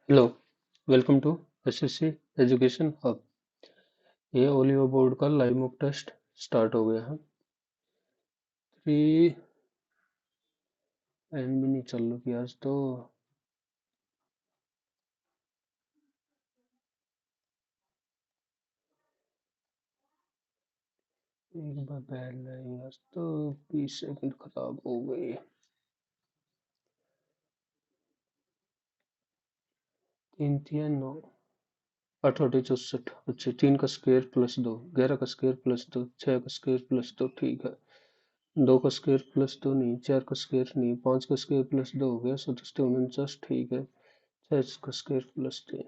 Hello, welcome to SSC education hub. ये ओलियो board का लाइव मॉक टेस्ट स्टार्ट हो गया है। 3 भी नहीं चल रही आज तो। एक बार पहले आज तो 20 सेकंड खराब हो गई। 3 3 9 8 8 64। अच्छा, 3 का स्क्वायर +2, 11 का स्क्वायर +2, 6 का स्क्वायर +2, ठीक है। 2 का स्क्वायर +2 नहीं, 4 का स्क्वायर नहीं, 5 का स्क्वायर +2 हो गया 27 49, ठीक है। 6 का square +3।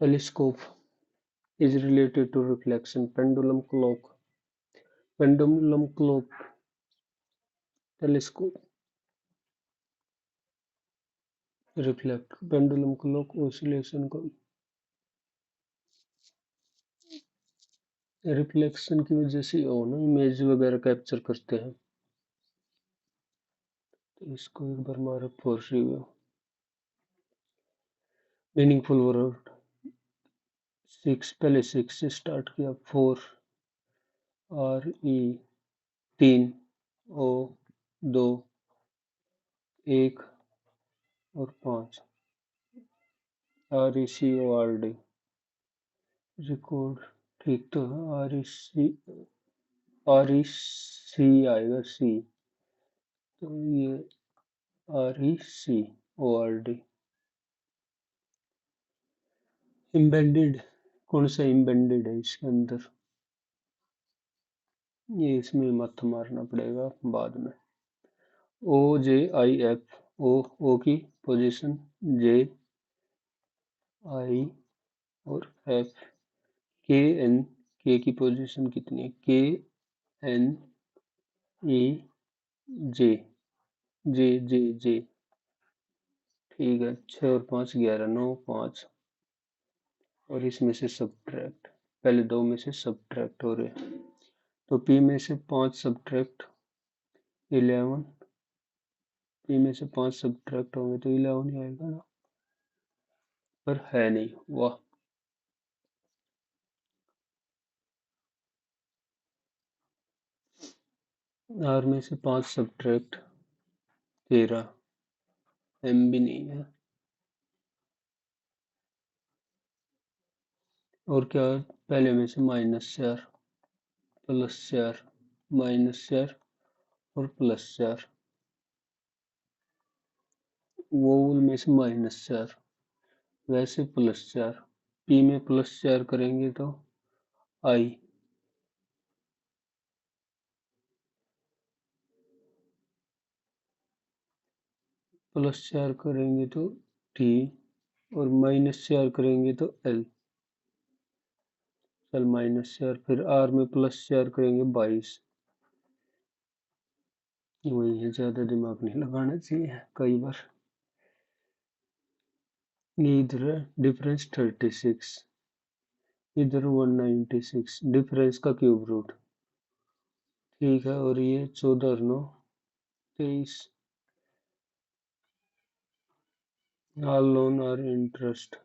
Telescope is related to reflection. Pendulum clock, telescope, reflect, pendulum clock oscillation को रिफ्लेक्शन की वजह से हो ना, इमेज वगैरह कैप्चर करते हैं। तो इसको एक बार मारो फॉर रिव्यू। मीनिंगफुल वर्ड 6, पहले 6 से स्टार्ट किया। 4, RE 3, O 2, 1 और 5, RECORD रिकॉर्ड। ठीक तो है। REC आएगा सी, तो ये RECORD। एम्बेडेड, कौन सा एम्बेडेड है इसके अंदर, ये इसमें मत मारना पड़ेगा बाद में। OJIF, ओ की पोजीशन, J I और F, KN, के की पोजीशन कितनी है, KNE J, ठीक है। 6 और 5 11, 9 5, और इसमें से सब्ट्रैक्ट, पहले दो में से सब्ट्रैक्ट हो रहे, तो P में से 5 सब्ट्रैक्ट 11, P में से 5 सब्ट्रैक्ट होंगे तो 11 ही आएगा ना, पर है नहीं। वाह। R में से 5 सब्ट्रैक्ट 13, M भी नहीं है। और क्या, पहले में से -4 +4 -4 और +4, वोवल में से -4 वैसे +4, P में +4 करेंगे तो I, +4 करेंगे तो T, और -4 करेंगे तो L। चल -4, फिर R में +4 करेंगे 22। वही है, ज्यादा दिमाग नहीं लगाना चाहिए कई बार। इधर डिफरेंस 36, इधर 196, डिफरेंस का क्यूब रूट, ठीक है। और ये 14 और 9 23। ऑल लोन और interest,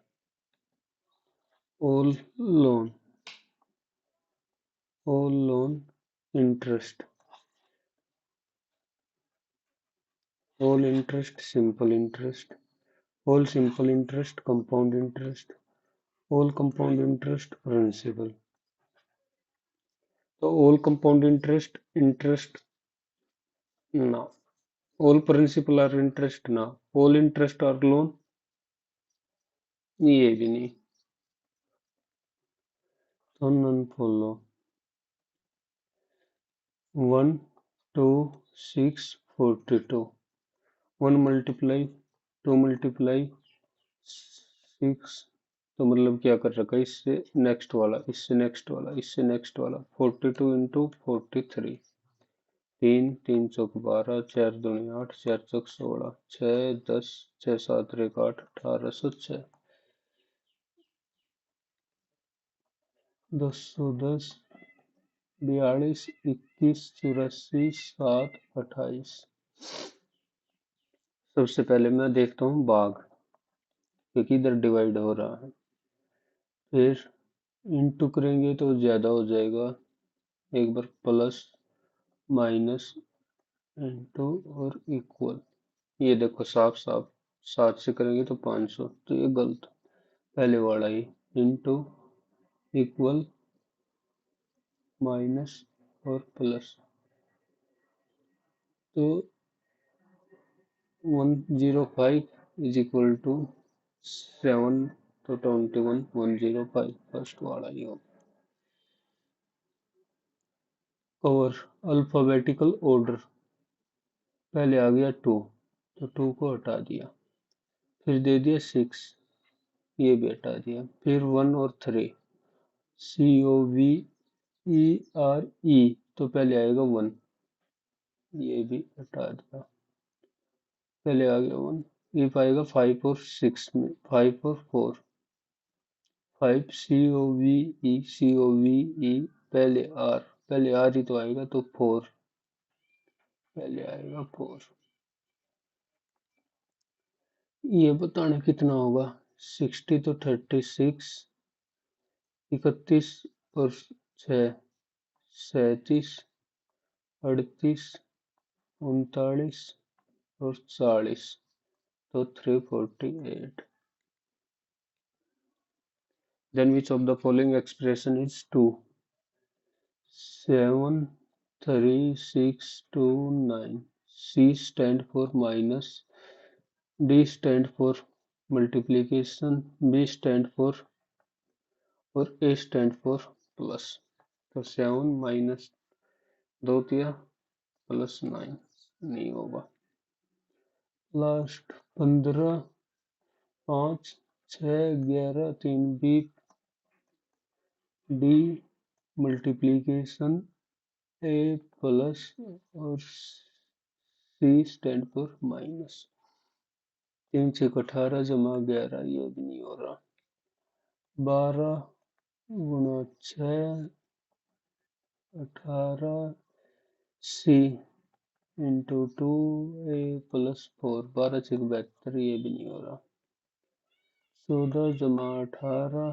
all loan, all loan interest, all interest simple interest, all simple interest compound interest, all compound interest principal. तो ऑल कंपाउंड इंटरेस्ट इंटरेस्ट ना, ऑल प्रिंसिपल और इंटरेस्ट ना, ऑल इंटरेस्ट और लोन ये भी नहीं, तो नन फॉलो। 1 2 6 42, 1 मल्टीप्लाई 2 मल्टीप्लाई 6, तो मतलब क्या कर रखा है, इससे नेक्स्ट वाला, इससे नेक्स्ट वाला, इससे नेक्स्ट वाला, 42 इंटू 43, 3 3 चौक 12, 4 दूनी 8, 4 चौक 16, 6 10, 6 7 1 8, 1806, 210, 42 21 84 7 28। सबसे पहले मैं देखता हूँ बाघ। क्योंकि इधर डिवाइड हो रहा है। फिर इंटू करेंगे तो ज़्यादा हो जाएगा, एक बार प्लस माइनस इंटू और इक्वल। ये देखो साफ साफ 7 से करेंगे तो 500, तो ये गलत, पहले वाला ही। इंटू इक्वल माइनस और प्लस, तो 105 इज इक्वल टू 7, तो 21 105 फर्स्ट वाला ही होगा। और अल्फाबेटिकल ऑर्डर, पहले आ गया 2, तो 2 को हटा दिया, फिर दे दिया 6, ये भी हटा दिया, फिर 1 और 3, COVERE, तो पहले आएगा 1, ये भी हटा दिया, पहले आ गया 1। इफ आएगा 5 और 6 में, 5 और 4, 5 COVE, पहले आर ही तो आएगा, तो 4, पहले आएगा 4। ये बताना कितना होगा, 60 तो 36, 31 और 6 37, 38, 39 और 40, तो 348। Then which of the following expression is true? 7 3 6 2 9, C stand for minus, D stand for multiplication, B stand for और A stand for plus। तो 7 माइनस 2 दिया प्लस 9 नहीं होगा। Last 15 5 6 11 3, B D multiplication A plus और C stand for minus. 3 6 18 जमा 11, ये भी नहीं हो रहा। 12 गुणा 6 18, C इंटू 2 A प्लस 4, 12 6 72, ये भी नहीं हो रहा। 14 जमा 18,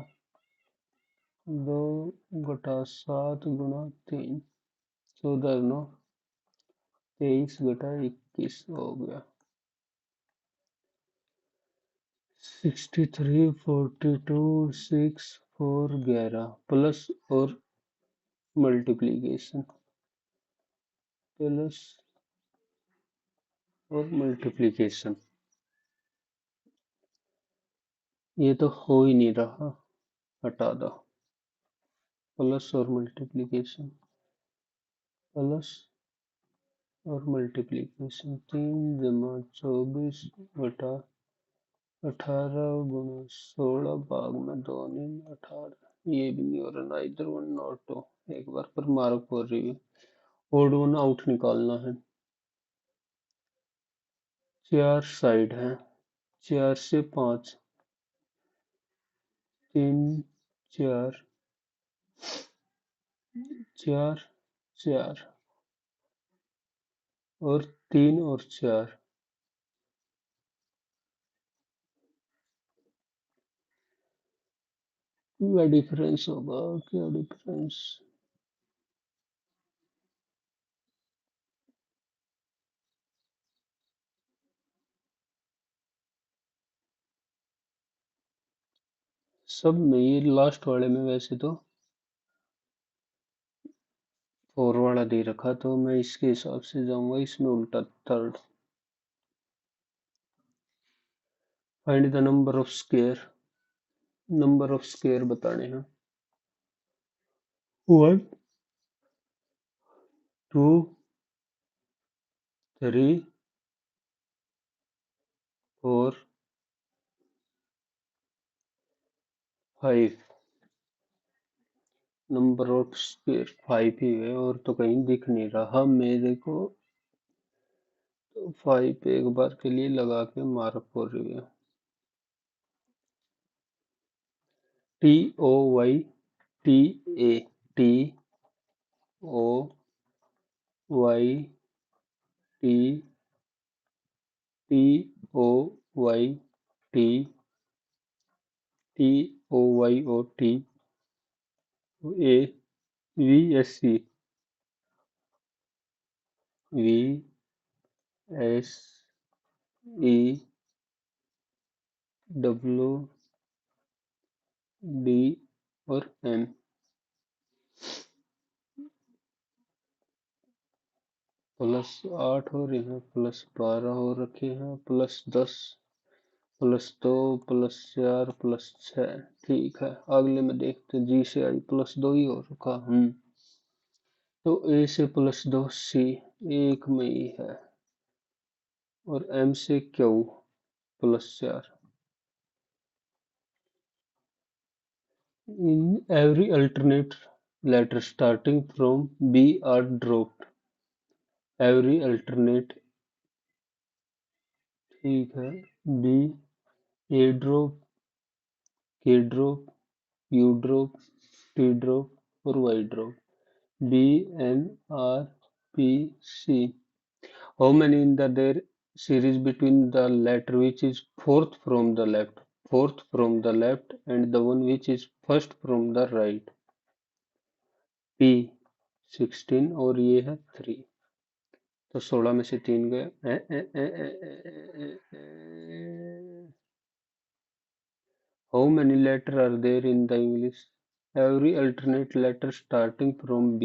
2 घटा 7 गुणा 3, 14 9 23 घटा 21 हो गया। 63 42 6 4 11 प्लस और मल्टीप्लीकेशन, प्लस और मल्टीप्लीकेशन, ये तो हो ही नहीं रहा, हटा दो। प्लस और मल्टीप्लीकेशन, प्लस और मल्टीप्लीकेशन, 3 जमा 24 घटा 18 गुणा 16 भाग में 2 नहीं 18, ये भी नहीं हो रहा ना, इधर 1 और 2, एक बार पर मार्क हो रही है। ओड 1 आउट निकालना है। 4 साइड है, 4 से 5, 3 4 4 4 और 3 और 4, क्या डिफरेंस होगा, क्या डिफरेंस। सब में, ये लास्ट वाले में वैसे तो 4 वाला दे रखा, तो मैं इसके हिसाब से जाऊंगा, इसमें उल्टा third. Find the number of square, number of square बताने हैं। 1 2 3 4 5, नंबर ऑफ स्क्वायर 5 ही है, और तो कहीं दिख नहीं रहा मेरे को, तो 5 एक बार के लिए लगा के मार्क हो रही है। TOYTA, TOYT, TOYT, EOYOT VSC VSEWD और M +8 हो रही है, +12 हो रखे हैं, +10 +2 +4 +6। ठीक है, अगले में देखते हैं। जी से आई +2 ही हो रखा। तो ए से +2 सी एक में ही है, और एम से Q +4। In every alternate letter starting from B are dropped. Every alternate, ठीक है, B, A drop, K drop, U drop, T drop और Y drop. B, N, R, P, C. How many in the there series between the letter which is fourth from the left, and the one which is first from the right? P 16 और ये है 3, तो 16 में से 3 गए। How many letters are there in the English? Every alternate letter starting from B,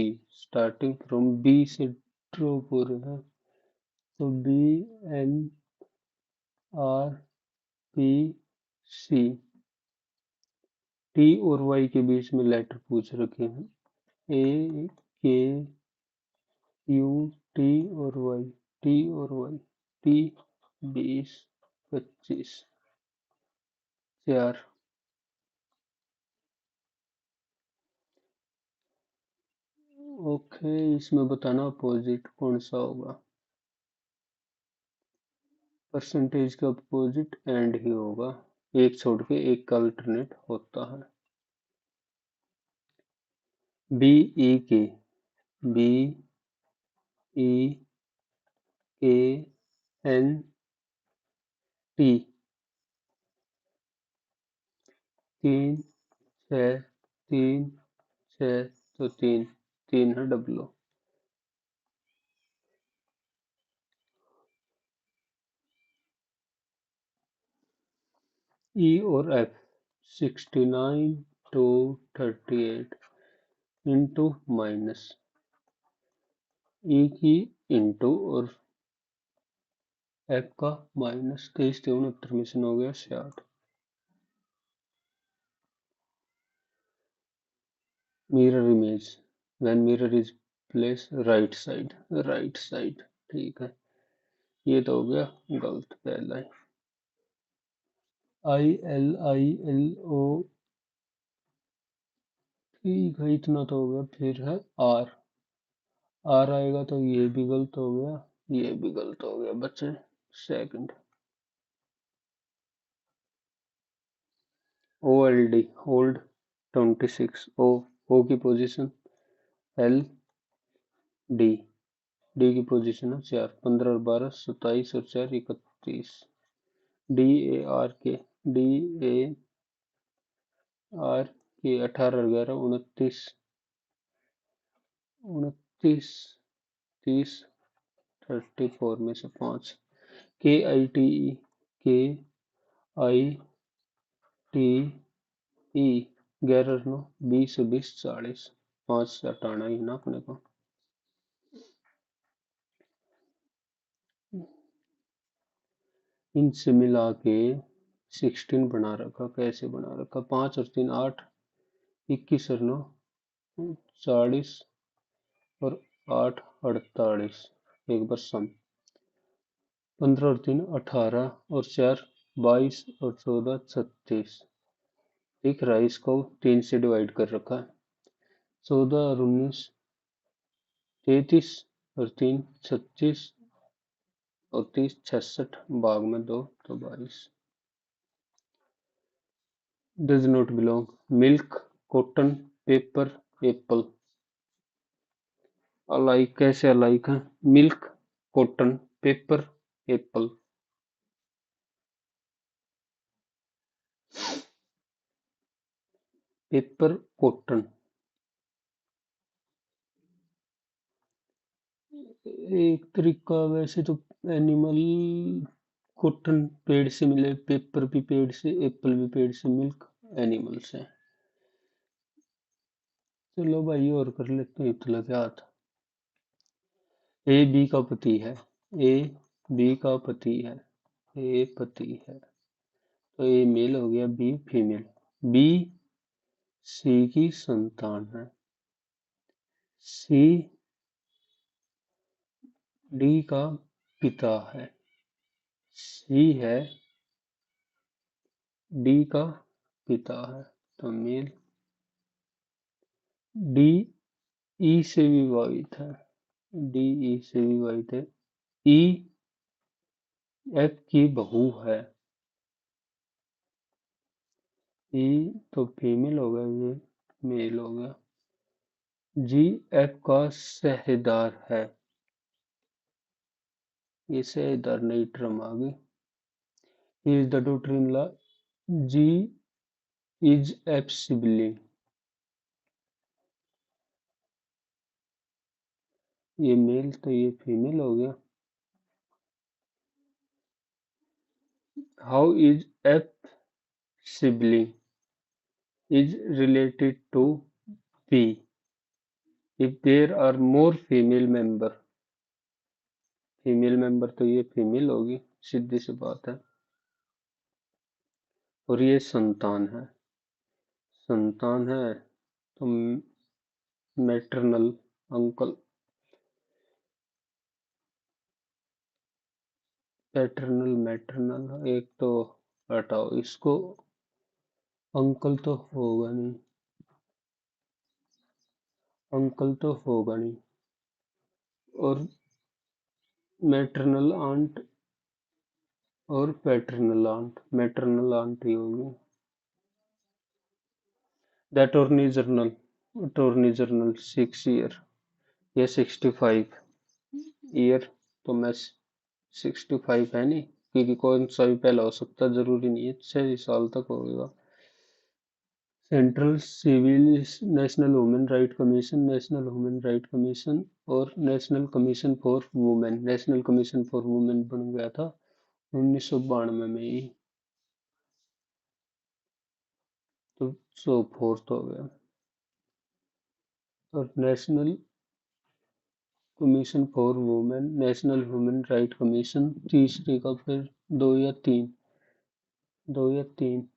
से drop हो रहा है, तो B, N, R, P, C। T और Y के बीच में लेटर पूछ रखे हैं, A, K, U, T और Y, T 20 25 4। ओके, इसमें बताना अपोजिट कौन सा होगा। परसेंटेज का अपोजिट एंड ही होगा, एक छोड़ के एक का अल्टरनेट होता है। बी ई के, बी ई के एन टी 3 6 3 6, तो 3 है डब्लो। ई और एफ 69 to 38 इंटू माइनस ई की इंटू और एफ का माइनस 23 69 में से हो गया 66। Mirror image when mirror is place right side, ठीक है, ये तो हो गया गलत पहला ही। ILILO, ठीक है, इतना तो हो गया। फिर है आर आएगा तो ये भी गलत हो गया, ये भी गलत हो गया, बच्चे सेकंड। OLD ओल्ड 26, ओ की पोजीशन एल, डी की पोजीशन है 4, 15 और 12 27 और 4 31। डी ए आर के 18 और 11 29 29 30 34 में से 5। के आई टी ई 11 9 20 20 40, 5 से हटाना ही ना अपने को। इनसे मिला के 16 बना रखा। कैसे बना रखा? 5 और 3 8, 21 और 9 40 और 8 48, एक बार सम। 15 और 3 18 और 4 22 और 14 36। दिख रहा है, इसको 3 से डिवाइड कर रखा है। 14 और 19 33 और 3 36 और 30 66, भाग में 2 तो 22। Does not belong milk cotton paper Apple. Alike कैसे अलाइक है? Milk cotton paper Apple. Paper, cotton. एक तरीका वैसे तो एनिमल, कॉटन पेड़ से मिले, पेपर भी पेड़ से, एप्पल भी पेड़ से, मिल्क एनिमल से। चलो भाई और कर लेते हैं, इतना क्या था। ए बी का पति है। ए बी का पति है। ए पति है, तो ए मेल हो गया, बी फीमेल। बी सी की संतान है। सी डी का पिता है। सी है डी का पिता है, तो मेल। डी ई से विवाहित है। डी ई से विवाहित है। ई एफ की बहू है। ई तो फीमेल हो गया, ये मेल हो गया। जी एफ का सेहेदार है। ये सेहेदार नई टर्म आ गई। He is the daughter in law. G is F sibling. ये मेल तो ये फीमेल हो गया। How is F sibling is related to P if there are more female member तो ये फीमेल होगी, सीधी सी बात है। और ये संतान है। संतान है तो मैटरनल अंकल। पैटर्नल मैटरनल एक तो हटाओ इसको, अंकल तो होगा नहीं, अंकल तो होगा नहीं। और मैटरनल आंट और पैटर्नल आंट, मैटरनल आंट ही होगी। The attorney general, attorney general 6 year या 65 ईयर, तो मैं 65 है नहीं, क्योंकि कौन सा भी पहला हो सकता है, जरूरी नहीं है 6 साल तक होगा। Central civil, national human right commission, national human right commission और national commission for women. National commission for women बन गया था 1992 में ही, तो 104th हो गया। और national commission for women, national human right commission तीसरे का, फिर दो या तीन,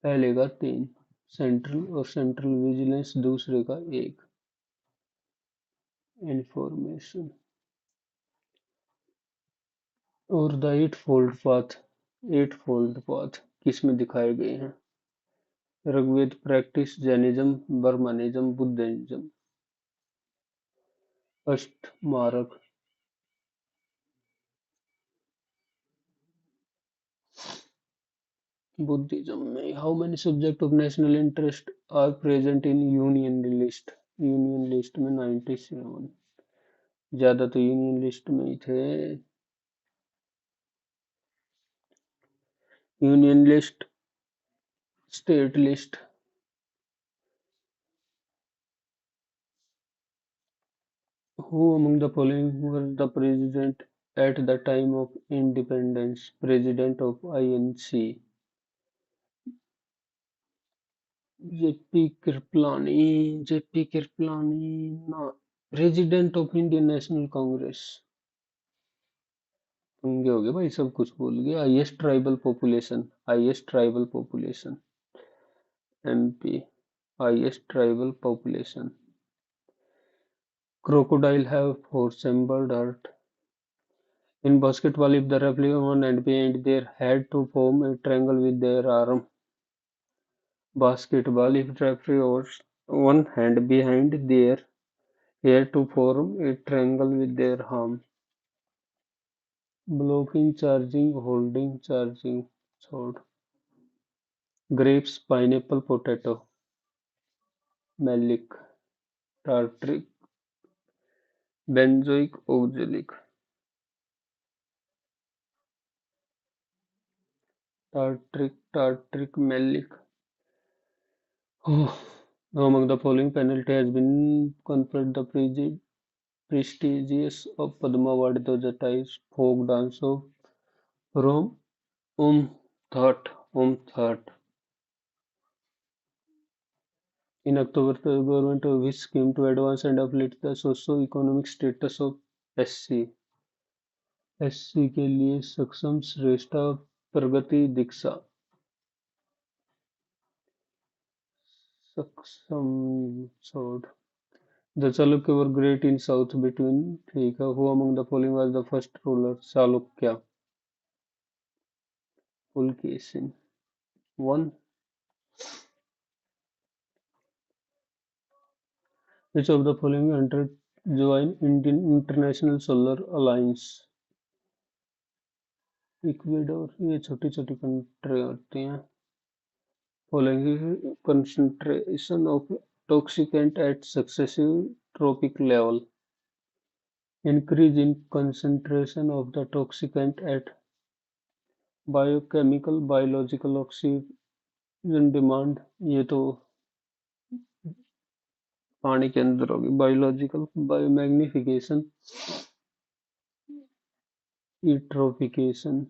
पहले का 3। सेंट्रल और सेंट्रल विजिलेंस दूसरे का 1। इंफॉर्मेशन और द एट फोल्ड पाथ किस में दिखाए गए हैं? Rigveda practice, Jainism, Brahmanism, Buddhism. अष्ट मार्ग। बुद्धिज्म में how many subject of national interest are present in union list? Union list में 97, ज्यादा तो यूनियन लिस्ट में ही थे। Union list, state list. Who among the following was the president at the time of independence? President of INC? JP Kirpalani, JP Kirpalani, no. President of Indian National Congress? पंगे हो गए भाई, सब कुछ भूल गए। Highest tribal population, highest tribal population, MP, highest tribal population. Crocodile have resembled Earth. In basketball, if the referee one hand behind their head to form a triangle with their arm. Basketball, if the referee holds one hand behind their head to form a triangle with their arm. Blocking, charging, holding, charging, sword. Grapes, pineapple, potato. Malic, tartaric, benzoic, oxalic. Tartaric, malic. Oh, among the following penalty has been conferred the prestigious of Padma Award to the Thais folk dance of Rome Third. In October, the government of which scheme to advance and uplift the socio-economic status of SC. SC के लिए सक्षम श्रेष्ठा प्रगति दीक्षा सक्षम छोड़ The Chalukya were great in south between ठीक है who among the following was the first ruler Chalukya Pulkesin one which of the following entered join Indian International Solar Alliance Ecuador ये छोटी छोटी कंट्री होती हैं following concentration of toxicant at successive tropic level increase in concentration of the toxicant at biochemical biological oxygen demand ये तो पानी के अंदर होगी बायोलॉजिकल बायोमैग्निफिकेशन यूट्रोफिकेशन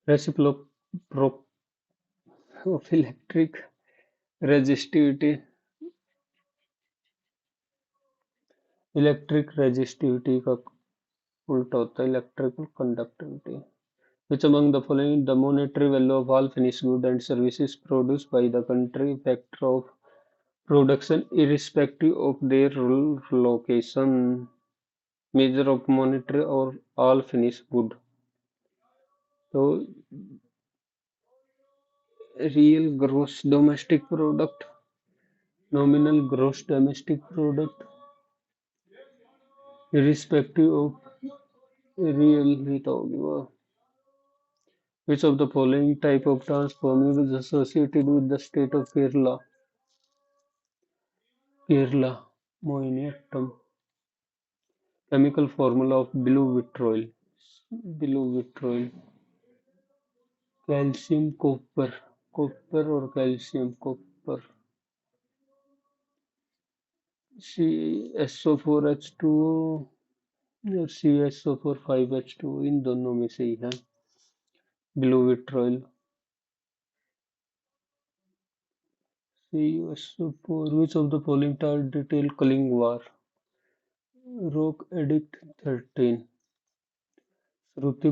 रेसिप्रोफिलेक्ट्रिक रेजिस्टिविटी इलेक्ट्रिक रेजिस्टिविटी का उल्टा होता है electrical conductivity which among the following the monetary value of all finished goods and services produced by the country factor of production irrespective of their location measure of monetary or all finished good तो real gross domestic product nominal gross domestic product irrespective of real ही तो होगी वो which of the following type of dance form is associated with the state of Kerala Mohiniyattam chemical formula of blue vitriol calcium copper और calcium copper CSO4H2O और CSO4 5H2O इन दोनों में से ही है blue विट्रोइल CSO4 which of the following tale detail Kaling War Rock Edict 13 Shruti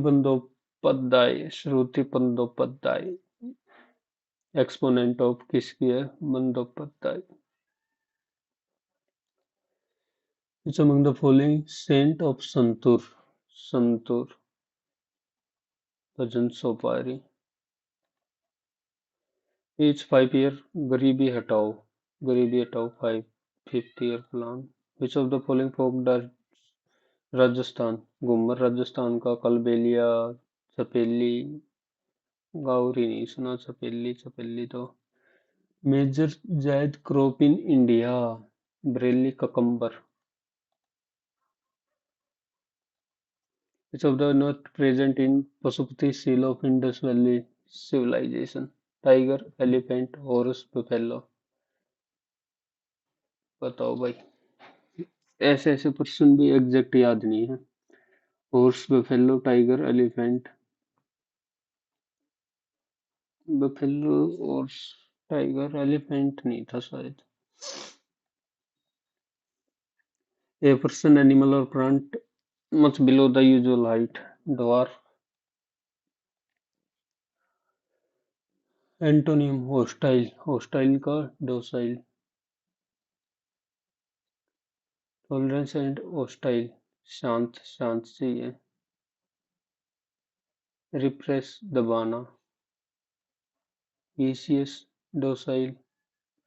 Bandopadhyay exponent of किसकी है Bandyopadhyay which among the following saint of santoor bhajan सोपारी each 5 year गरीबी हटाओ 5 5th year plan which of the following folk does Rajasthan Ghoomar Rajasthan का कलबेलिया छपेली गाउरी नहीं सुना छपेली छपेली तो major जायद crop in India Bareilly cucumber which of the not present in Pasupati seal of Indus Valley civilization tiger elephant horse buffalo बताओ भाई ऐसे ऐसे क्वेश्चन भी एग्जैक्ट याद नहीं है horse buffalo tiger elephant buffalo horse tiger elephant नहीं था शायद ए पर्सन एनिमल और plant much below the usual height dwarf antonym hostile का डोसाइल टॉलरेंस एंड हॉस्टाइल शांत शांत चाहिए रिप्रेस दबाना vicious docile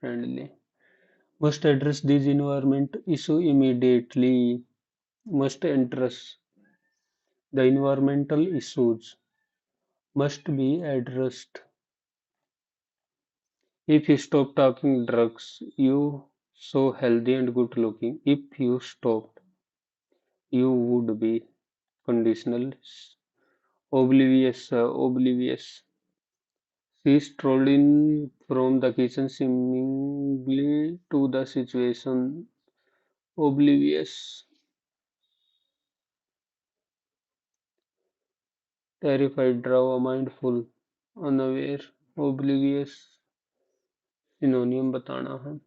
friendly must address these environment issue immediately must address the environmental issues must be addressed if you stop taking drugs you so healthy and good looking if you stopped you would be conditional oblivious She strolled in from the kitchen, seemingly to the situation oblivious, terrified, draw, mindful, unaware, oblivious, सिनोनियम बताना है,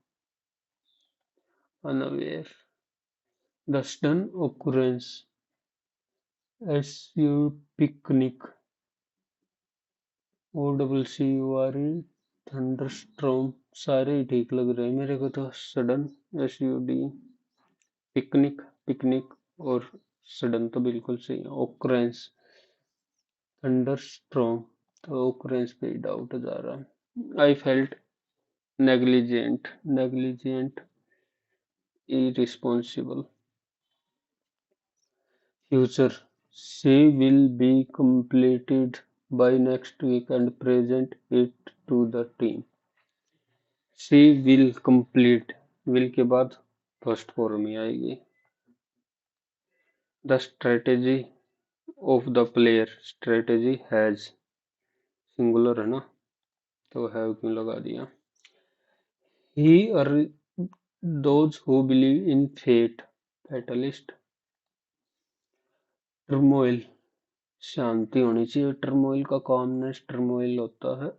unaware. The sudden occurrence, SU picnic, OWCURE, thunderstorm, सारे ही ठीक लग रहे हैं मेरे को तो सडन SUD पिकनिक पिकनिक और सडन तो बिल्कुल सही है occurrence थंडरस्टॉर्म तो occurrence पे ही डाउट जा रहा है I felt negligent irresponsible future she will be completed by next week and present it to the team she will complete will के बाद फर्स्ट फॉर्म में आएगी the strategy of the player strategy has singular है ना तो have क्यों लगा दिया he or those who believe in fate fatalist turmoil शांति होनी चाहिए टर्मोइल का calmness टर्मोइल होता है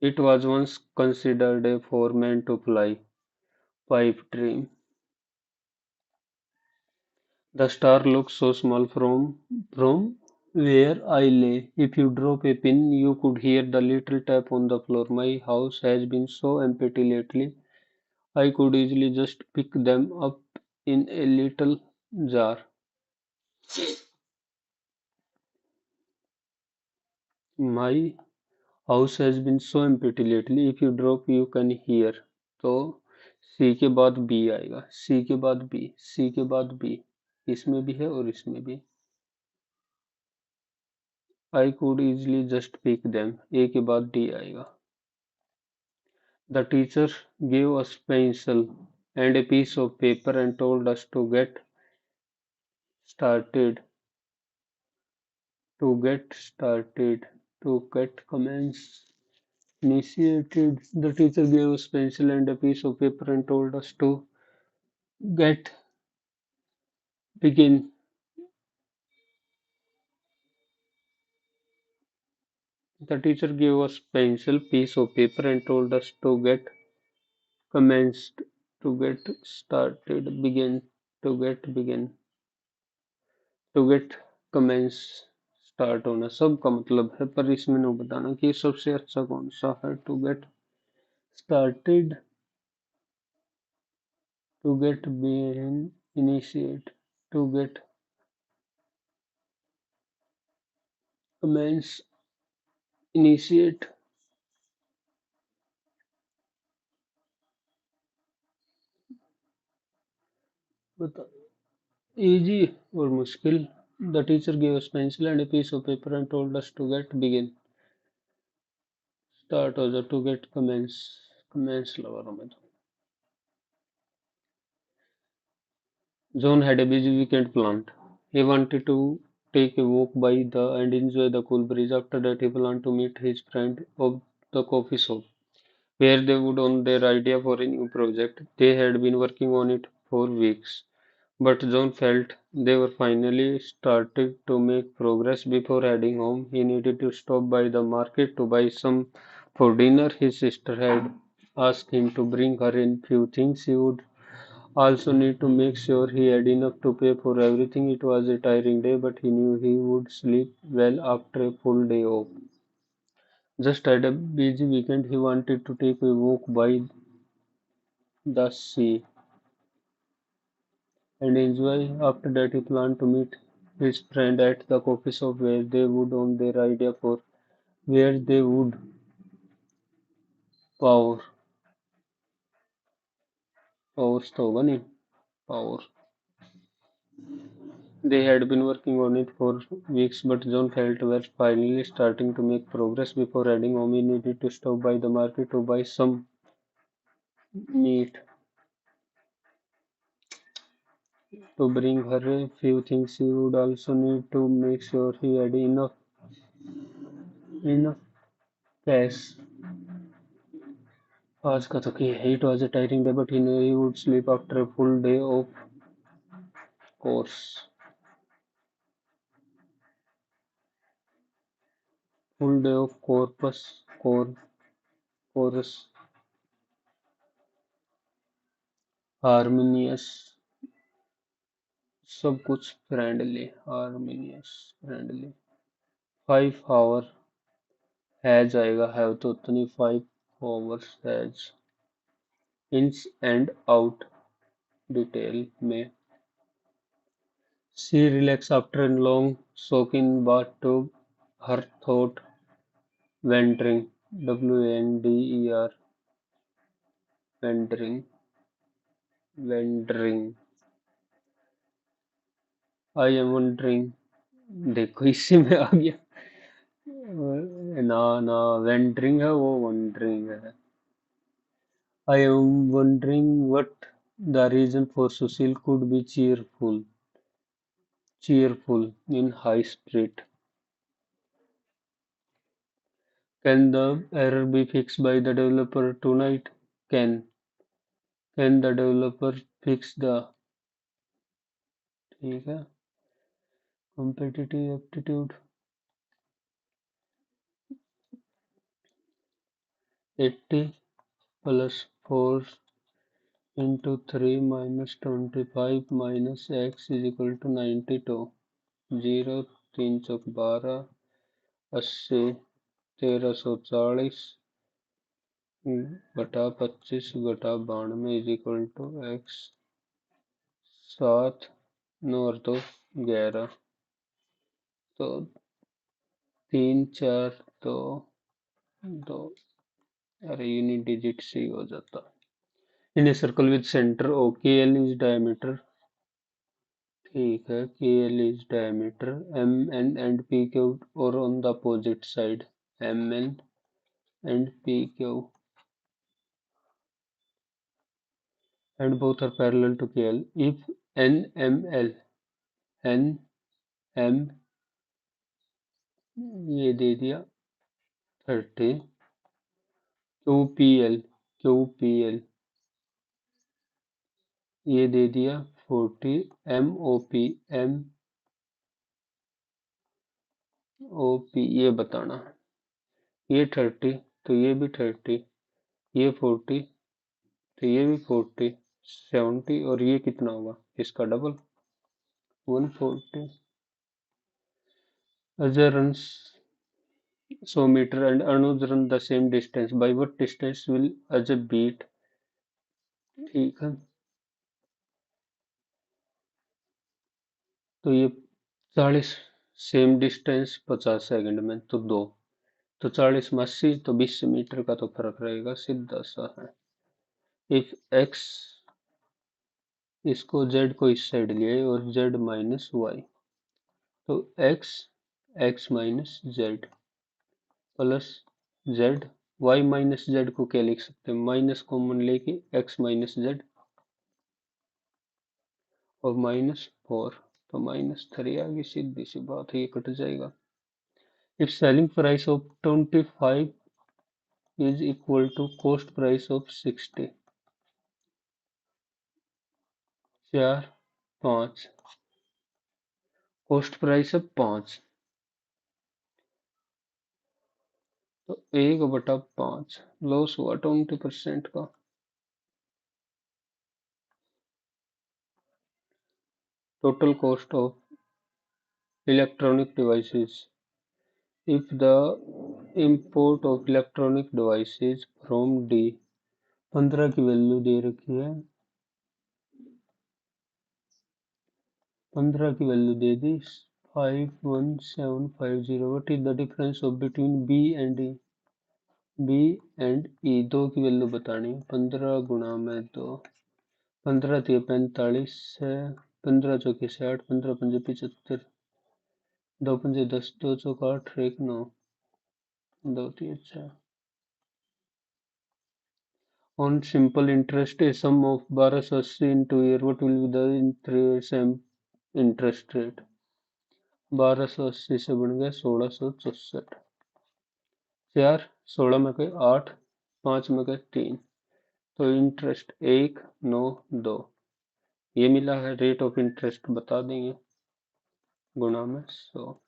it was once considered a for men to fly pipe dream the star looks so small from where I lay. If you drop a pin, you could hear the little tap on the floor. My house has been so empty lately. I could easily just pick them up in a little jar. My house has been so empty lately. If you drop, you can hear. तो सी के बाद B आएगा सी के बाद B C के बाद B इसमें भी है और इसमें भी I could easily just pick them ए के बाद डी आएगा The teacher gave us pencil and a piece of paper and told us to get started, started, to get commence initiated. The teacher gave us pencil and a piece of paper and told us to get begin. The teacher gave us pencil, piece of paper and told us to get commenced, to get started, begin, begin. To get commence start होना सबका मतलब है पर इसमें नहीं बताना कि सबसे अच्छा कौन सा है to get started to get begin initiate to get commence initiate बता इजी और मुश्किल the teacher give us pencil and a piece of paper and told us to get begin start हो जाए टू गेट कमेंस कमेंस लगा रहा हूँ मैं तो John had a busy weekend planned. He wanted to take a walk by the and enjoy the cool breeze. After that, he planned to meet his friend of the coffee shop, where they would on their idea for a new project. They had been working on it for weeks, but John felt they were finally starting to make progress. Before heading home, he needed to stop by the market to buy some for dinner. His sister had asked him to bring her in few things he would also need to make sure he had enough to pay for everything. It was a tiring day, but he knew he would sleep well after a full day off. Just had a busy weekend, he wanted to take a walk by the sea and enjoy. After that, he planned to meet his friend at the coffee shop where they would on their idea for where they would power power stove नहीं power They had been working on it for weeks, but John felt were finally starting to make progress. Before heading home, he needed to stop by the market to buy some meat to bring her a few things. He would also need to make sure he had enough in cash आज का तो क्या है, it was a tiring day but he knew he would sleep after a full day of course. Full day of corpus chorus harmonious सब कुछ friendly harmonious friendly 5 hour has आएगा have तो उतनी 5 hours हैज इंस and out detail में she relax after a long soaking bathtub her thought wandering WANDER wandering I am wondering देखो इसी में आ गया ना ना wandering है वो wandering है I am wondering what the reason for Sushil could be cheerful in high spirit. Can the error be fixed by the developer tonight? Can can the developer fix the ठीक है competitive aptitude 80 plus 4 into 3 minus 25 minus x is equal to 92 0 3 चौक 12 80 1340 बटा 25 बटा 92 is equal to x 7 9 और 2 11 तो 3 4 2 2 अरे unit digit से ही हो जाता in a circle with centre O K L is diameter ठीक है K L is diameter M N and P Q और on the opposite side M N and P Q and both are parallel to KL. If NML N M ये दे दिया 30 Q P L ये दे दिया 40 M O P ये बताना ये 30 तो ये भी 30 ये 40 तो ये भी 40 70 और ये कितना होगा इसका double 140 Ajay runs so meter and Anuj run the same distance. By what distance will Ajay beat? ठीक है तो ये 40 सेम डिस्टेंस 50 सेकंड में तो 2 तो 40 में 80 तो 20 मीटर का तो फर्क रहेगा सीधा सा है इफ एक्स इसको जेड को इस साइड लिए और जेड माइनस वाई तो X X minus Z plus Z Y minus Z को क्या लिख सकते हैं माइनस कॉमन लेके एक्स माइनस जेड और -4 तो -3 आ गई सीधी सी बात है ये कट जाएगा if selling price of 25 is equal to cost price of 60 4 5 cost price है 5 तो 1/5 लॉस हुआ 20% का total cost of electronic devices if the import of electronic devices from D 15 की वैल्यू दे रखी है 15 की value they the 51750 what is the difference of between B and E दो की वैल्यू बतानी 15 गुणा में 2 15 थी 45 है 15 चौके 60 15 पंजे 75 2 पंजे 10 2 चौका 8 1 9 2 3 अच्छा on simple interest a sum of 1280 into year what will be the interest rate 1280 से बन गया 1664 4, 16 में गए 8, 5 में गए 3, तो इंटरेस्ट 192 ये मिला है। रेट ऑफ इंटरेस्ट बता देंगे गुणा में 100।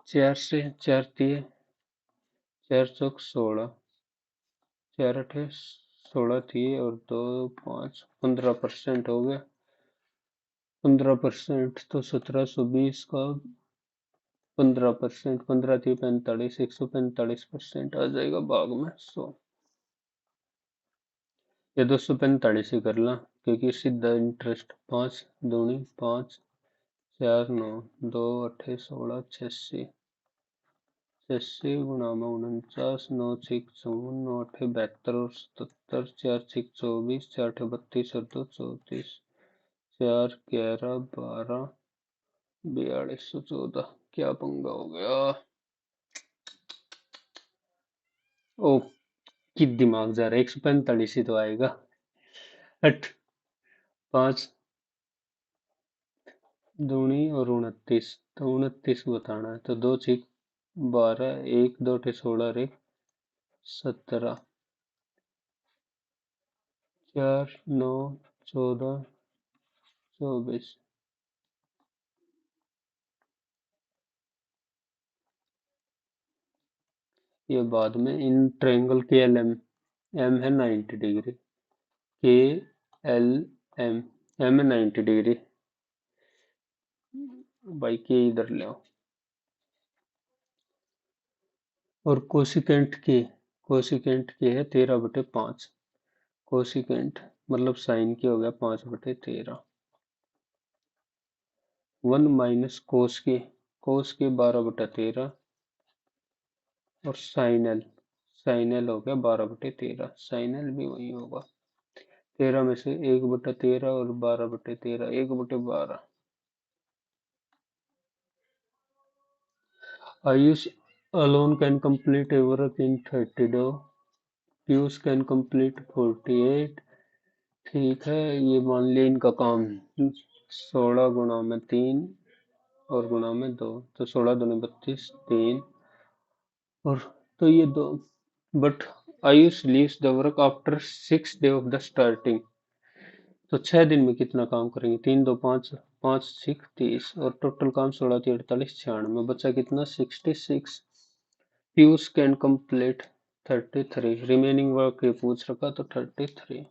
4 से 4 दिए, 4 चौक 16, 4 अठे 16 दिए और 2 5 15% हो गया। 15% तो 1720 का 15%, 15 थी 45, 145% आ जाएगा भाग में 100। ये 245 ही कर ला क्योंकि सीधा इंटरेस्ट 5 दूनी 5, 4 9, 2 अठे 16, 86, 86 गुणा में 49, 9 6 54, 9 अठे 72 और 77, 4 6 24, 4 अठे 32 और 2 34, 4 11 12 4214। क्या पंगा हो गया। ओ कि दिमाग जा रहा है, 145 ही तो आएगा। हट। 5 दूनी और 29, तो 29 बताना है, तो 2 6 12, 1 2 अठे 16 और 1 17, 4 9 14 24। ये बाद में इन ट्रायंगल के एल एम, एम है 90 डिग्री, के एल एम, एम है 90 डिग्री भाई, के इधर ले आओ। और कोसिकेंट के है 13/5, कोसिकेंट मतलब साइन के हो गया 5/13। 1 माइनस कोस के 12/13 और साइन एल हो गया 12/13, साइन एल भी वही होगा। 13 में से 1/13 और 12/13, 1/12। Ayush alone can complete a work in 30 days. Piyush can complete 48। ठीक है, ये मान लिया इनका काम 16 गुणा में 3 और गुणा में 2, तो 16 दूनी 32, 3 और तो ये 2। But Ayush leaves the work after 6 days of the starting. तो 6 दिन में कितना काम करेंगे, 3 2 5, 5 6 30 और टोटल काम 16 3 48 96, बचा कितना 66। Piyush can complete 33, remaining work ये पूछ रखा तो 33।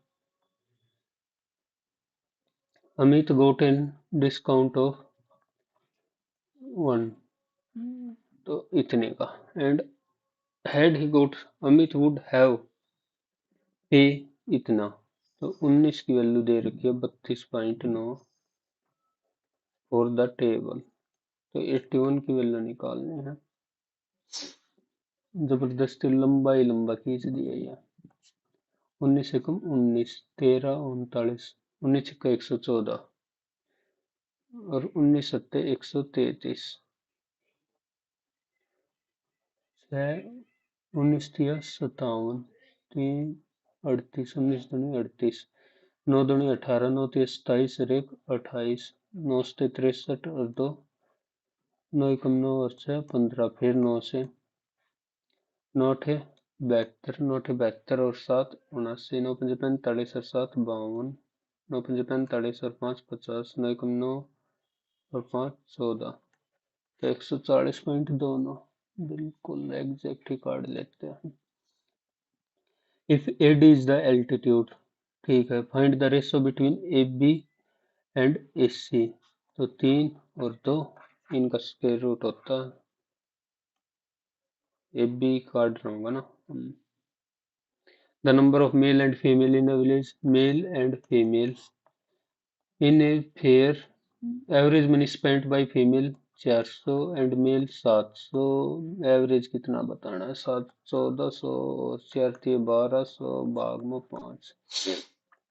Amit got an discount of 1, तो इतने का। And had he got, Amit would have pay इतना, तो 19 की वैल्यू दे रखी है 32.9 फॉर द टेबल, तो 81 की वैल्यू निकालनी है। जबरदस्ती लंबा ही लंबा खींच दिया ये। 19 से कम 19, 13 39, 19 का 114 और 19 सत्ते 133, 19 दिया 57, 3 38, 19 दूनी 38, 9 दूनी 18, 9 तीस 27 और 1 28, 9 से 63 और 2 9 एकम 9 और 6 15, फिर 9 से 9 अठे 72, 9 अठे 72 और 7 79, 9 पंजे 45 और 7 52, 9 पंजे 45 और 5 50, 9 एकम 9 और 5 14, तो 140.29 बिल्कुल एग्जैक्ट ही काट लेते हैं। If AD is the altitude, ठीक है, find the ratio between AB and AC, तो 3 और 2 इनका स्क्वायर रूट होता है। AB काट रहा हूँ ना। The number of male and female in a village, male and female in a fair, average money spent by female 400 and male 700, average कितना बताना है, 1400 और 4 थी 1200 भाग में 5,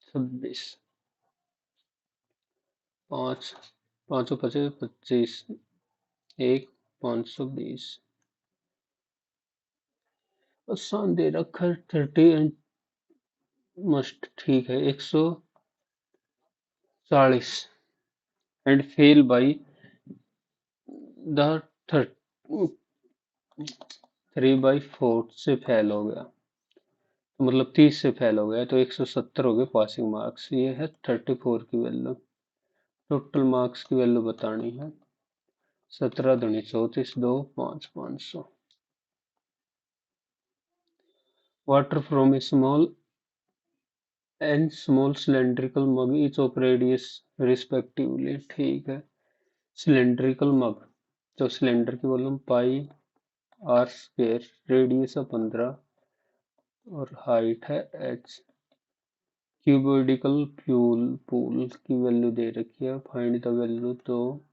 26, 5 5 25 25, 1 520, आसान दे रखा है 30 एंड मस्ट, ठीक है 140 एंड फेल बाई द 30, 3/4 से फेल हो गया, तो मतलब 30 से फेल हो गया तो 170 हो गए पासिंग मार्क्स। ये है 34 की वैल्यू। टोटल मार्क्स की वैल्यू बतानी है। 17 दूनी 34, 2 5 500। Water from a small and small cylindrical mug each of radius respectively. ठीक है, सिलेंड्रिकल मग, तो सिलेंडर की volume pi r square, radius है 15 और हाइट है h। क्यूबोइडिकल फ्यूल पूल की वैल्यू दे रखी है, फाइंड द वैल्यू, तो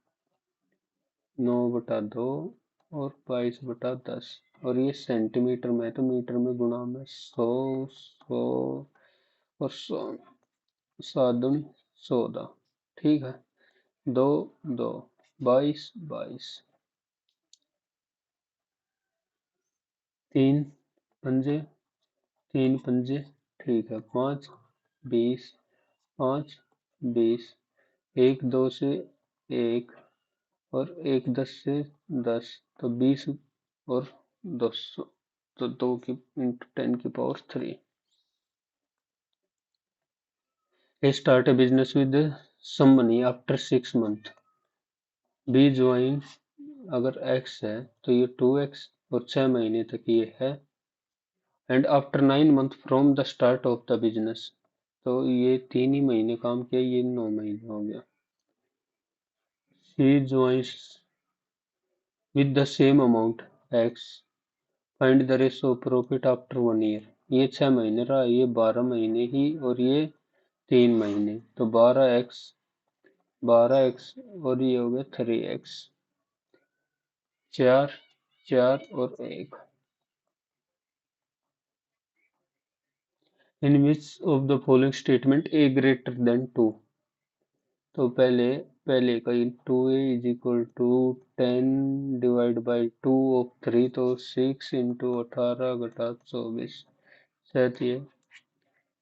9/2 और 22/10, और ये सेंटीमीटर में, तो मीटर में गुणा में 100 100 और 100, 7×14। ठीक है, 2 2 22 22, 3 पंजे, 3 पंजे, ठीक है, 5 20, 5 20, 1 2 से 1 और 1 10 से 10, तो 20 और 200, तो 2 की into 10⁻3। Start a business with some money after 6 month. B join, अगर x है तो ये 2x और 6 महीने तक ये है। And after 9 month from the start of the business, तो ये 3 ही महीने काम किया, ये 9 महीने हो गया। सी joins with the same amount x, find the ratio of profit after 1 year। ये 6 महीने रहा, ये 12 महीने ही, और ये 3 महीने, तो 12x और ये हो गया 3x। 4 4 और 1। In which of the following statement a greater than 2। तो पहले का 2a = 10 डिवाइड बाई 2 ऑफ 3, तो 6 × 18 × 24, शायद ये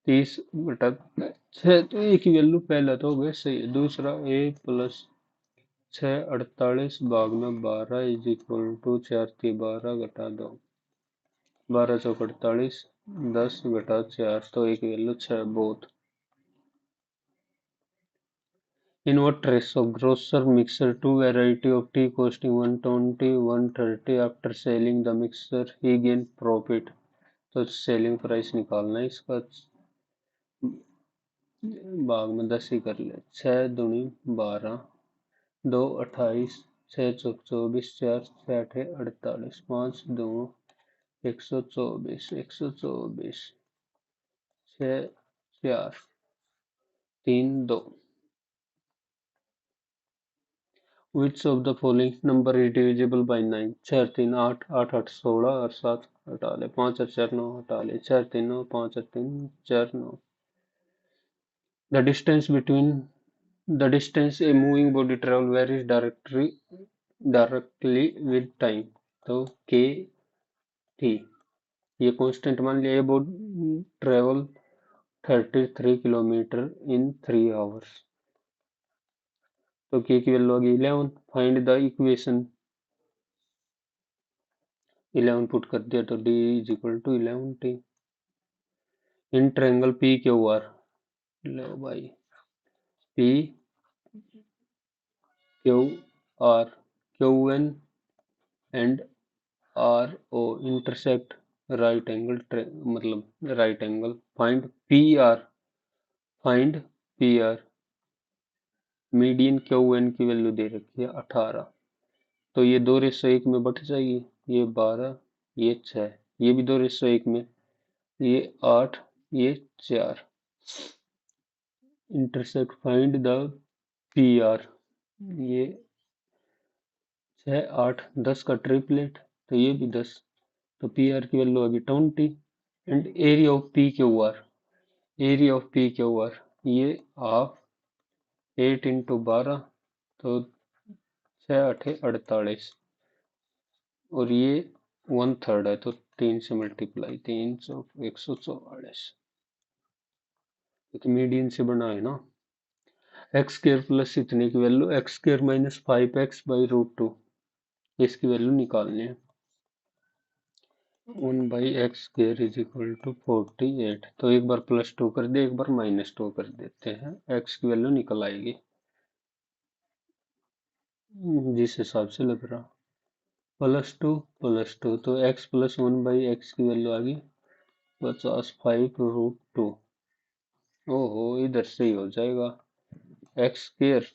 30/6, तो ए की वैल्यू पहला तो हो गया सही है। दूसरा a + 6 48 भाग में 12 = 4 × 12 × 2, 12 × 4 = 48, 10/4, तो ए की वैल्यू 6 बहुत। In what ratio grocer mixer two variety of tea costing 120 130, after selling the mixer he gain profit। तो सेलिंग प्राइस निकालना है इसका, भाग में 10 ही कर ले। 6 दूनी 12, 2 28, 6 चौक 24, 4 6 8 48, 5 2 124, 124, 6 4 3 2। Which of the following number is divisible by 9? 4 3 8, 8 8 16 और 7 हटा ले, 5 और 4 9 हटा ले, 4 3 9, 5 और 3 4 9। The distance between the distance a moving body travel varies directly with time। तो k t, ये कांस्टेंट मान लिया। ये बॉडी ट्रेवल 33 किलोमीटर इन 3 आवर्स, तो k की वैल्यू आ गई 11। फाइंड द इक्वेशन, 11 पुट कर दिया, तो d = 11t। In triangle P Q R, लो भाई, P Q R, Q N and R O intersect right angle, मतलब right angle. Find P R. Median Q N की value दे रखी है 18, तो ये 2:1 में बट जाएगी, ये 12, ये 6, ये भी 2:1 में, ये 8, ये 4। Intersect, find the P R. ये 6 8 10 का ट्रिपलेट, तो ये भी 10, तो पी आर की वैल्यू होगी 20। And area of P Q are, area of P Q are, ये हाफ 8 × 12, तो 6 8 48, और ये 1/3 है, तो 3 से मल्टीप्लाई, 144। एक मीडियन से बना है ना। x² प्लस इतने की वैल्यू x² - 5x/√2। इसकी वैल्यू निकालनी है। 1/x² is equal to 48। तो एक बार +2 कर दे, एक बार -2 कर देते हैं, x की वैल्यू निकल आएगी जिस हिसाब से लग रहा। +2 तो x + 1/x की वैल्यू आ गई 50, 5√2। ओहो, इधर से ही हो जाएगा, x²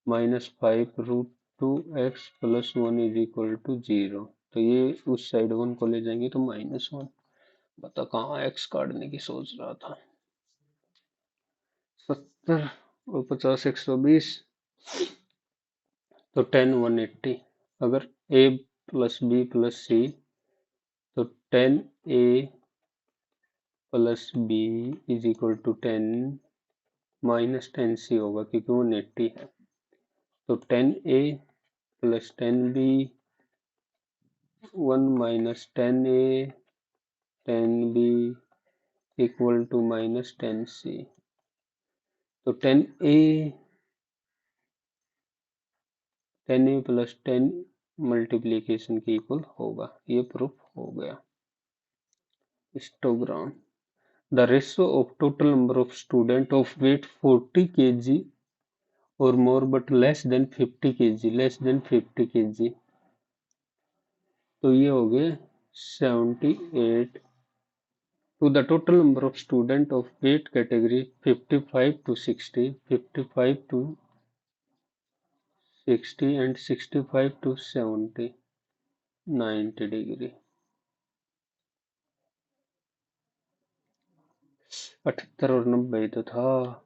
-5√2x + 1 is equal to 0। तो ये उस साइड 1 को ले जाएंगे तो -1। बता कहाँ x काटने की सोच रहा था। 70 और 50 120, तो 10 180। अगर a + b + c, तो 10a + b is equal to 10 -10c होगा क्योंकि 180 है। तो 10a + 10b 1 - 10a 10b equal to -10c। तो 10a + 10 मल्टीप्लीकेशन के इक्वल होगा। ये प्रूफ हो गया। Histogram. The ratio of total number of students of weight 40 kg or more but less than 50 kg, less than 50 kg, तो ये हो गए 78 to the total number of students of weight category 55 to 60, 55 to 60 and 65 to 70, 90 degree. 78 और 90 तो था,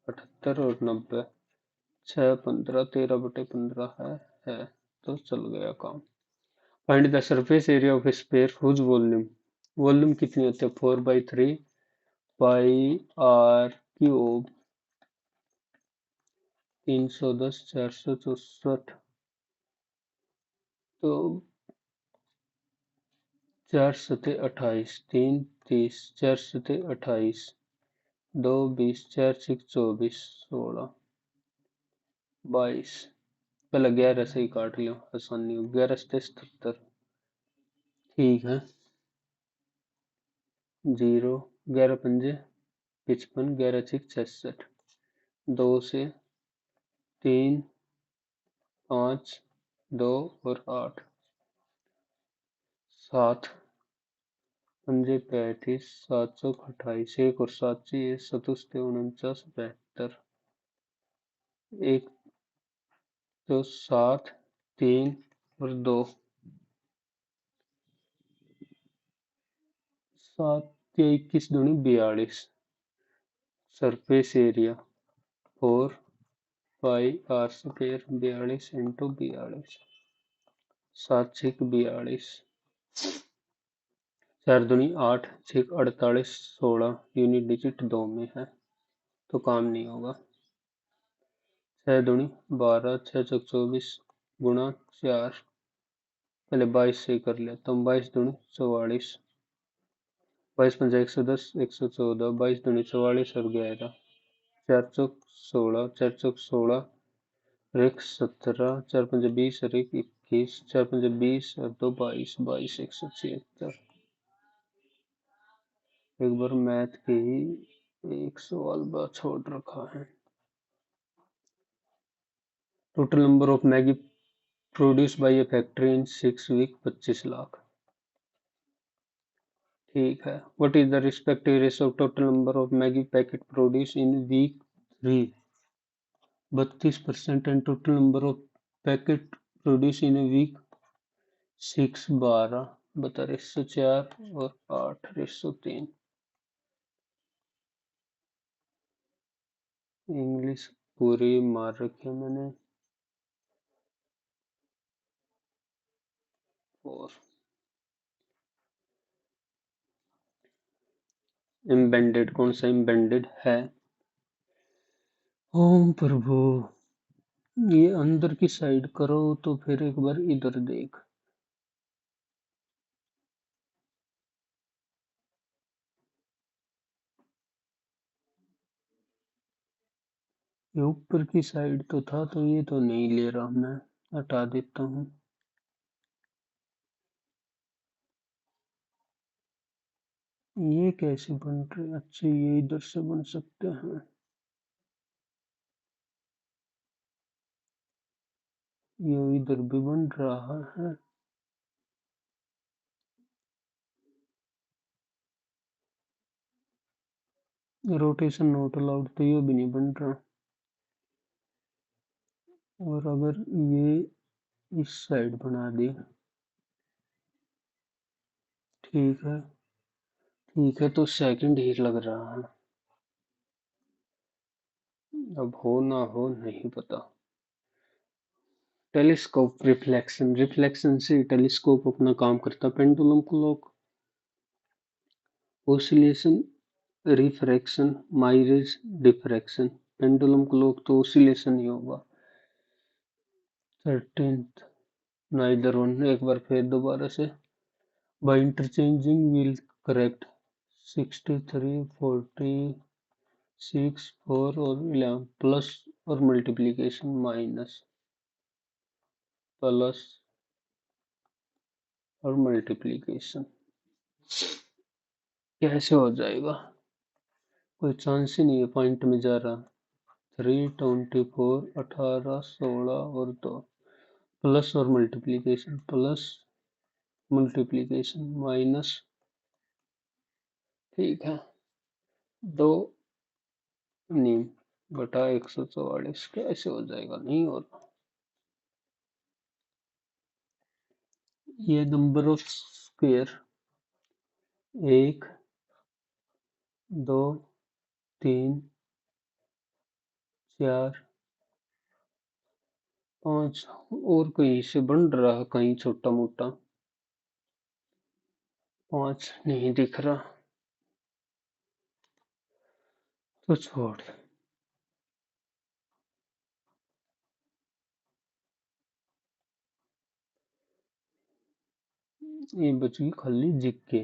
78 और 90, 6 15 13/15 है, तो चल गया काम। Find the surface area of sphere whose volume, volume कितनी होती है 4/3 πr³ 310 464। तो 4 सतह 28, 3 30, 4 सतह 28, 2 20, 4 6 24, 16 22। पहले 11 से ही काट लियो, आसानी हो। 11 सतह 77, ठीक है। 0, 11 पंजे 55, 11 6 66, 2 से 3 5 2 और 8, 7 पंजे 35, 7 चौक 28, 1 और 7 चाहिए, 7 49 72, एक तो 7 3 और 2, 7 के 21 दूनी 42। सरफेस एरिया 4 πr², 42 इंटू 42, 7 6 42, 4 दूनी 8, 6 48, 16, यूनिट डिजिट 2 में है तो काम नहीं होगा। 6 दूनी 12, 6 चौक 24 गुणा 4, पहले 22 से कर लेता हूँ, 22 दूनी 44, 22 पंजा 110, 114, 22 दूनी 44 और 11, 4 चौक 16, 4 चौक 16 और 1 17, 4 पंजा 20 और 1 21, 4 पंजा 20 और 2 22, 22 176। एक बार मैथ के ही एक सवाल बात छोड़ रखा है। Total number of Maggi produce by a factory in 6 week 25 lakh, ठीक है। What is the respective ratio of total number of Maggi packet produce in week 3, 32% and total number of packet produce in week 6 12। बता, ratio 4 और 8, ratio 3। English पूरी मार रखी है मैंने। और एम्बेडेड, कौन सा एम्बेडेड है? ओम प्रभु, ये अंदर की साइड करो तो फिर एक बार इधर देख। ये ऊपर की साइड तो था, तो ये तो नहीं ले रहा मैं। हटा देता हूँ। ये कैसे बन रहे? अच्छा, ये इधर से बन सकते हैं। ये इधर भी बन रहा है। रोटेशन नॉट अलाउड, तो ये भी नहीं बन रहा। और अगर ये इस साइड बना दे। ठीक है। ठीक है, तो सेकंड ही लग रहा है। अब हो ना हो नहीं पता। टेलीस्कोप रिफ्लेक्शन, रिफ्लेक्शन से टेलीस्कोप अपना काम करता। Pendulum clock oscillation, refraction, mileage, diffraction. Pendulum clock तो ओसिलेशन ही होगा। 13th, neither one. एक बार फिर दोबारा से। बाय इंटरचेंजिंग विल करेक्ट 63, 46, 4 और 11, प्लस और मल्टीप्लीकेशन माइनस, प्लस और मल्टीप्लीकेशन कैसे हो जाएगा? कोई चांस ही नहीं है, पॉइंट में जा रहा। 3, 24, 18, 16 और 2, प्लस और मल्टीप्लीकेशन, प्लस मल्टीप्लीकेशन माइनस। ठीक है। 2 नीम बटा 144 कैसे हो जाएगा? नहीं होगा। ये नंबर ऑफ स्क्वेयर 1, 2, 3, 4, 5 और कहीं से बन रहा है, कहीं छोटा मोटा। 5 नहीं दिख रहा, तो छोड़। ये बच गई खाली जिक्के।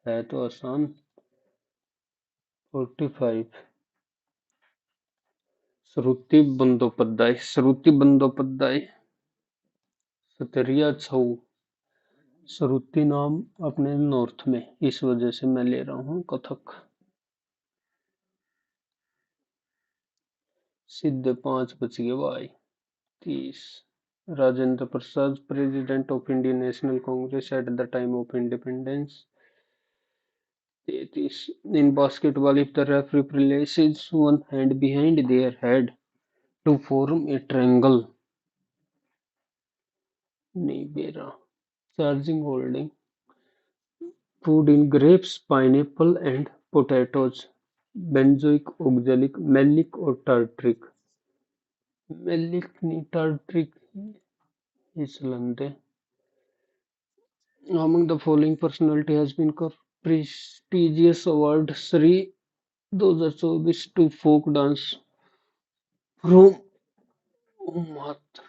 है तो आसान। 45। श्रुति बंदोपाध्याय, श्रुति बंदोपाध्याय। सतरिया छऊ। श्रुति नाम अपने नॉर्थ में, इस वजह से मैं ले रहा हूँ कथक। सीधे 5 बच गए भाई। 30। Rajendra Prasad, president of Indian National Congress at the time of independence. 33। In basketball, if the referee places one hand behind their head to form a triangle, नहीं बेरा। Charging holding food in grapes, pineapple and potatoes. Benzoic, oxalic, malic और tartaric? Malic नहीं, tartaric ही चलते। Among the following personality has been prestigious award Shri 2024 to folk dance from Umhat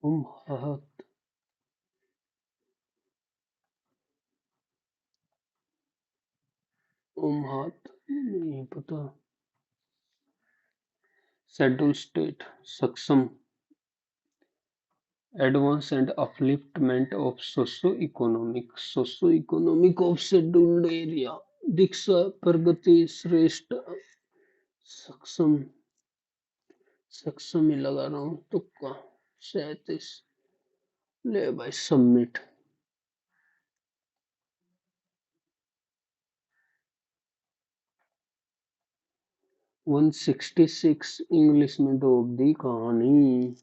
Umhat Umhat नहीं पता। Schedule state सक्षम, advance and upliftment of socio-economic of scheduled area। दीक्षा, प्रगति, श्रेष्ठ, सक्षम। सक्षम ही लगा रहा हूँ तुक्का। 37। ले भाई सबमिट। 166 इंग्लिश में डूब दी कहानी।